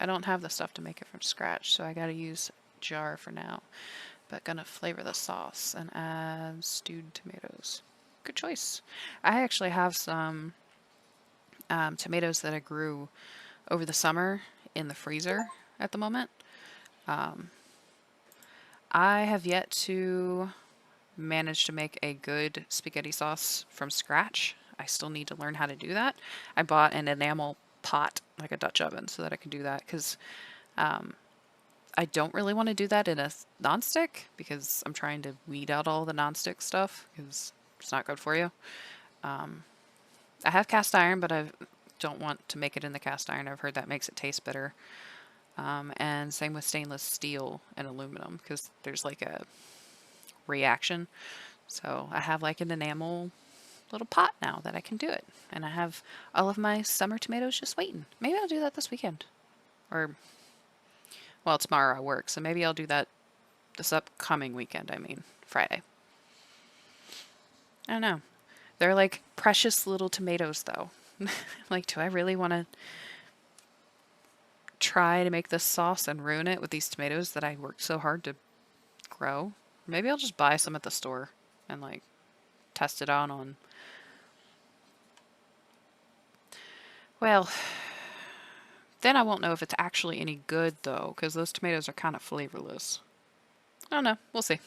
I don't have the stuff to make it from scratch, so I gotta use jar for now. But gonna flavor the sauce and add stewed tomatoes. Good choice. I actually have some tomatoes that I grew over the summer in the freezer at the moment. Um, I have yet to manage to make a good spaghetti sauce from scratch. I still need to learn how to do that. I bought an enamel pot, like a Dutch oven, so that I can do that because I don't really want to do that in a nonstick because I'm trying to weed out all the nonstick stuff because it's not good for you. I have cast iron, but I don't want to make it in the cast iron. I've heard that makes it taste better. And same with stainless steel and aluminum because there's like a reaction. So I have like an enamel little pot now that I can do it. And I have all of my summer tomatoes just waiting. Maybe I'll do that this weekend. Or, well, tomorrow I work, so maybe I'll do that this upcoming weekend, I mean, Friday. I don't know. They're like precious little tomatoes, though. Like, do I really want to try to make this sauce and ruin it with these tomatoes that I worked so hard to grow? Maybe I'll just buy some at the store and like test it out on. Well, then I won't know if it's actually any good though, because those tomatoes are kind of flavorless. I don't know. We'll see.